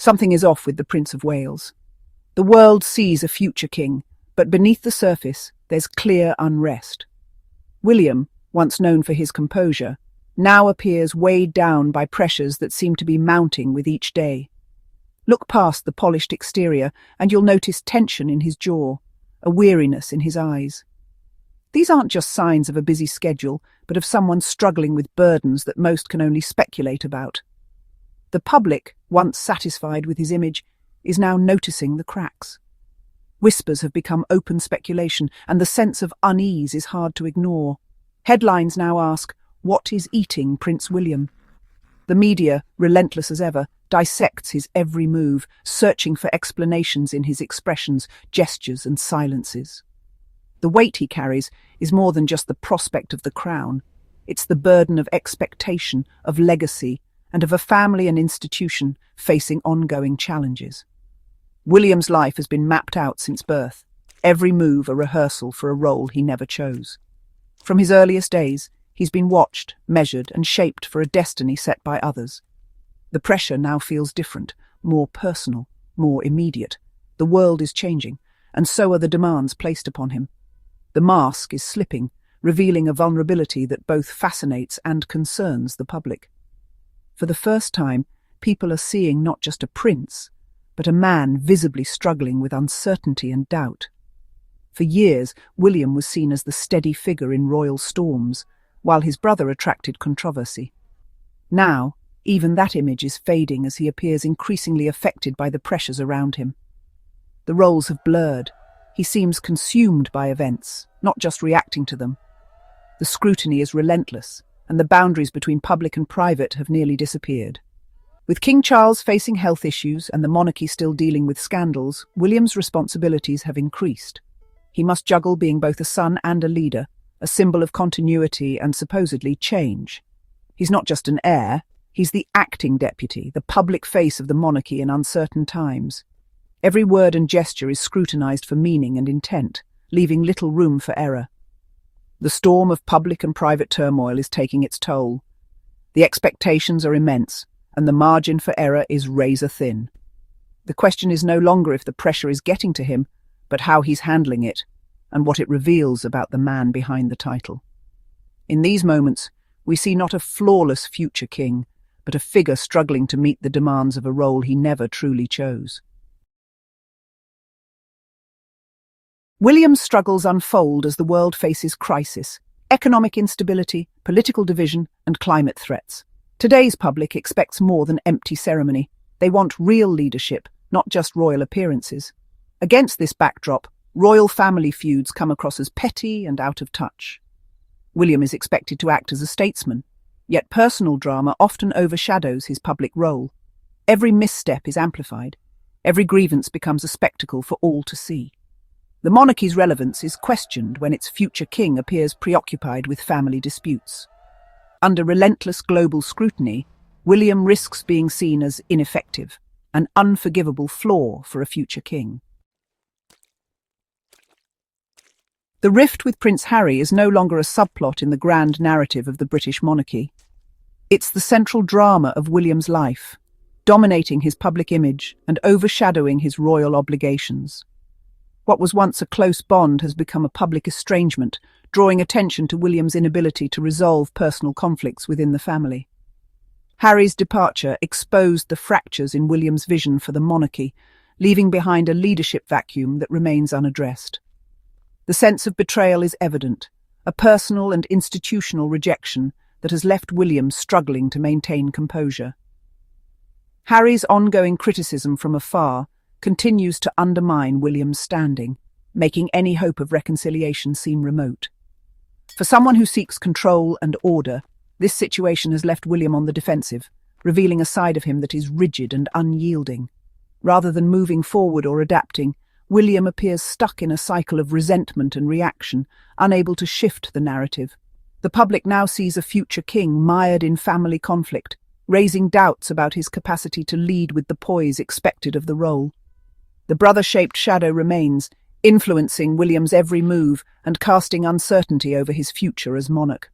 Something is off with the Prince of Wales. The world sees a future king, but beneath the surface there's clear unrest. William, once known for his composure, now appears weighed down by pressures that seem to be mounting with each day. Look past the polished exterior and you'll notice tension in his jaw, a weariness in his eyes. These aren't just signs of a busy schedule, but of someone struggling with burdens that most can only speculate about. The public, once satisfied with his image, is now noticing the cracks. Whispers have become open speculation, and the sense of unease is hard to ignore. Headlines now ask, "What is eating Prince William?" The media, relentless as ever, dissects his every move, searching for explanations in his expressions, gestures, and silences. The weight he carries is more than just the prospect of the crown. It's the burden of expectation, of legacy, and of a family and institution facing ongoing challenges. William's life has been mapped out since birth, every move a rehearsal for a role he never chose. From his earliest days, he's been watched, measured, and shaped for a destiny set by others. The pressure now feels different, more personal, more immediate. The world is changing, and so are the demands placed upon him. The mask is slipping, revealing a vulnerability that both fascinates and concerns the public. For the first time, people are seeing not just a prince, but a man visibly struggling with uncertainty and doubt. For years, William was seen as the steady figure in royal storms, while his brother attracted controversy. Now, even that image is fading as he appears increasingly affected by the pressures around him. The roles have blurred. He seems consumed by events, not just reacting to them. The scrutiny is relentless, and the boundaries between public and private have nearly disappeared. With King Charles facing health issues and the monarchy still dealing with scandals, William's responsibilities have increased. He must juggle being both a son and a leader, a symbol of continuity and supposedly change. He's not just an heir, he's the acting deputy, the public face of the monarchy in uncertain times. Every word and gesture is scrutinized for meaning and intent, leaving little room for error. The storm of public and private turmoil is taking its toll. The expectations are immense, and the margin for error is razor thin. The question is no longer if the pressure is getting to him, but how he's handling it, and what it reveals about the man behind the title. In these moments, we see not a flawless future king, but a figure struggling to meet the demands of a role he never truly chose. William's struggles unfold as the world faces crisis, economic instability, political division, and climate threats. Today's public expects more than empty ceremony. They want real leadership, not just royal appearances. Against this backdrop, royal family feuds come across as petty and out of touch. William is expected to act as a statesman, yet personal drama often overshadows his public role. Every misstep is amplified. Every grievance becomes a spectacle for all to see. The monarchy's relevance is questioned when its future king appears preoccupied with family disputes. Under relentless global scrutiny, William risks being seen as ineffective, an unforgivable flaw for a future king. The rift with Prince Harry is no longer a subplot in the grand narrative of the British monarchy. It's the central drama of William's life, dominating his public image and overshadowing his royal obligations. What was once a close bond has become a public estrangement, drawing attention to William's inability to resolve personal conflicts within the family. Harry's departure exposed the fractures in William's vision for the monarchy, leaving behind a leadership vacuum that remains unaddressed. The sense of betrayal is evident, a personal and institutional rejection that has left William struggling to maintain composure. Harry's ongoing criticism from afar continues to undermine William's standing, making any hope of reconciliation seem remote. For someone who seeks control and order, this situation has left William on the defensive, revealing a side of him that is rigid and unyielding. Rather than moving forward or adapting, William appears stuck in a cycle of resentment and reaction, unable to shift the narrative. The public now sees a future king mired in family conflict, raising doubts about his capacity to lead with the poise expected of the role. The brother-shaped shadow remains, influencing William's every move and casting uncertainty over his future as monarch.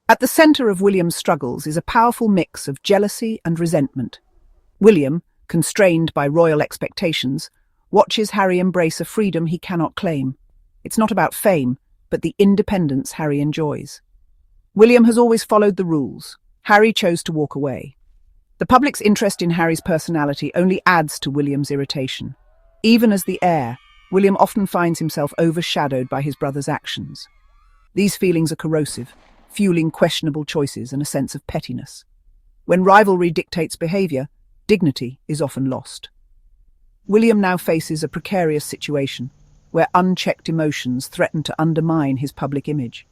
At the centre of William's struggles is a powerful mix of jealousy and resentment. William, constrained by royal expectations, watches Harry embrace a freedom he cannot claim. It's not about fame, but the independence Harry enjoys. William has always followed the rules. Harry chose to walk away. The public's interest in Harry's personality only adds to William's irritation. Even as the heir, William often finds himself overshadowed by his brother's actions. These feelings are corrosive, fueling questionable choices and a sense of pettiness. When rivalry dictates behaviour, dignity is often lost. William now faces a precarious situation, where unchecked emotions threaten to undermine his public image.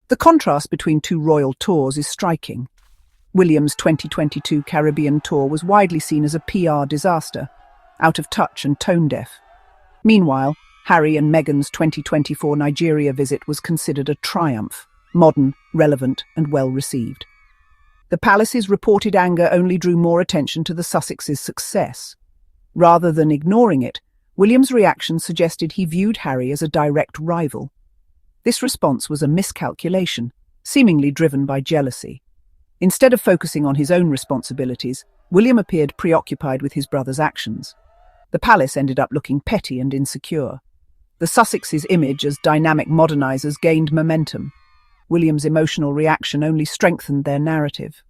The contrast between two royal tours is striking. William's 2022 Caribbean tour was widely seen as a PR disaster, out of touch and tone-deaf. Meanwhile, Harry and Meghan's 2024 Nigeria visit was considered a triumph, modern, relevant, and well-received. The palace's reported anger only drew more attention to the Sussexes' success. Rather than ignoring it, William's reaction suggested he viewed Harry as a direct rival. This response was a miscalculation, seemingly driven by jealousy. Instead of focusing on his own responsibilities, William appeared preoccupied with his brother's actions. The palace ended up looking petty and insecure. The Sussexes' image as dynamic modernizers gained momentum. William's emotional reaction only strengthened their narrative.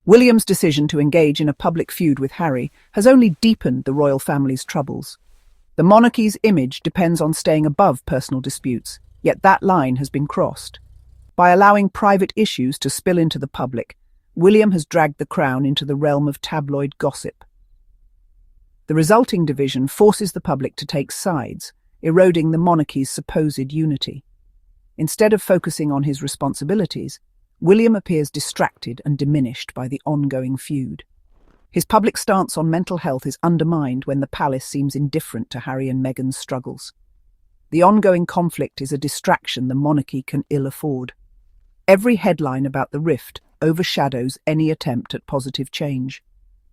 William's decision to engage in a public feud with Harry has only deepened the royal family's troubles. The monarchy's image depends on staying above personal disputes, yet that line has been crossed. By allowing private issues to spill into the public, William has dragged the crown into the realm of tabloid gossip. The resulting division forces the public to take sides, eroding the monarchy's supposed unity. Instead of focusing on his responsibilities, William appears distracted and diminished by the ongoing feud. His public stance on mental health is undermined when the palace seems indifferent to Harry and Meghan's struggles. The ongoing conflict is a distraction the monarchy can ill afford. Every headline about the rift overshadows any attempt at positive change.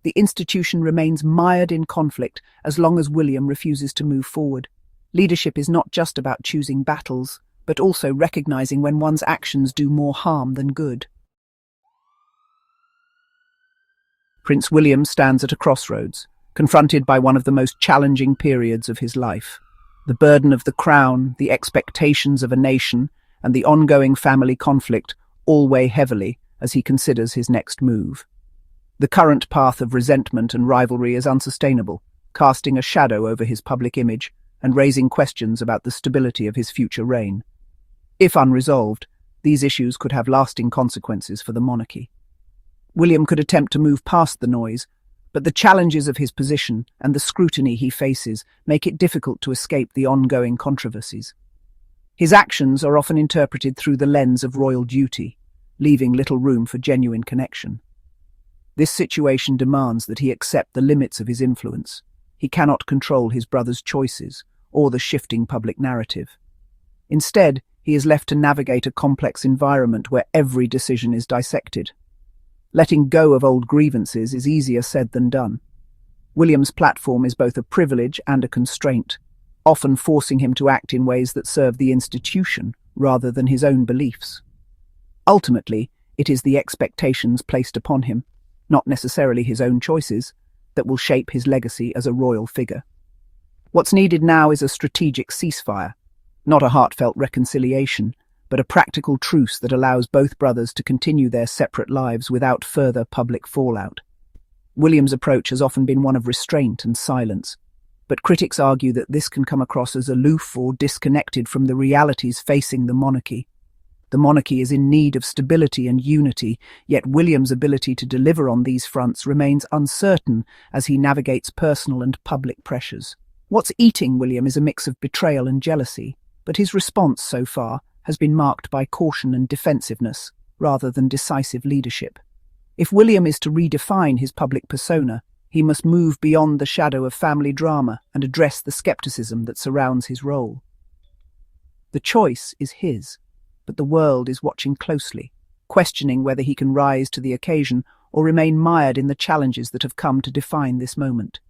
The institution remains mired in conflict as long as William refuses to move forward. Leadership is not just about choosing battles, but also recognizing when one's actions do more harm than good. Prince William stands at a crossroads, confronted by one of the most challenging periods of his life. The burden of the crown, the expectations of a nation, and the ongoing family conflict all weigh heavily as he considers his next move. The current path of resentment and rivalry is unsustainable, casting a shadow over his public image and raising questions about the stability of his future reign. If unresolved, these issues could have lasting consequences for the monarchy. William could attempt to move past the noise, but the challenges of his position and the scrutiny he faces make it difficult to escape the ongoing controversies. His actions are often interpreted through the lens of royal duty, leaving little room for genuine connection. This situation demands that he accept the limits of his influence. He cannot control his brother's choices or the shifting public narrative. Instead, he is left to navigate a complex environment where every decision is dissected. Letting go of old grievances is easier said than done. William's platform is both a privilege and a constraint, often forcing him to act in ways that serve the institution rather than his own beliefs. Ultimately, it is the expectations placed upon him, not necessarily his own choices, that will shape his legacy as a royal figure. What's needed now is a strategic ceasefire, not a heartfelt reconciliation, but a practical truce that allows both brothers to continue their separate lives without further public fallout. William's approach has often been one of restraint and silence, but critics argue that this can come across as aloof or disconnected from the realities facing the monarchy. The monarchy is in need of stability and unity, yet William's ability to deliver on these fronts remains uncertain as he navigates personal and public pressures. What's eating William is a mix of betrayal and jealousy, but his response so far has been marked by caution and defensiveness, rather than decisive leadership. If William is to redefine his public persona, he must move beyond the shadow of family drama and address the skepticism that surrounds his role. The choice is his, but the world is watching closely, questioning whether he can rise to the occasion or remain mired in the challenges that have come to define this moment.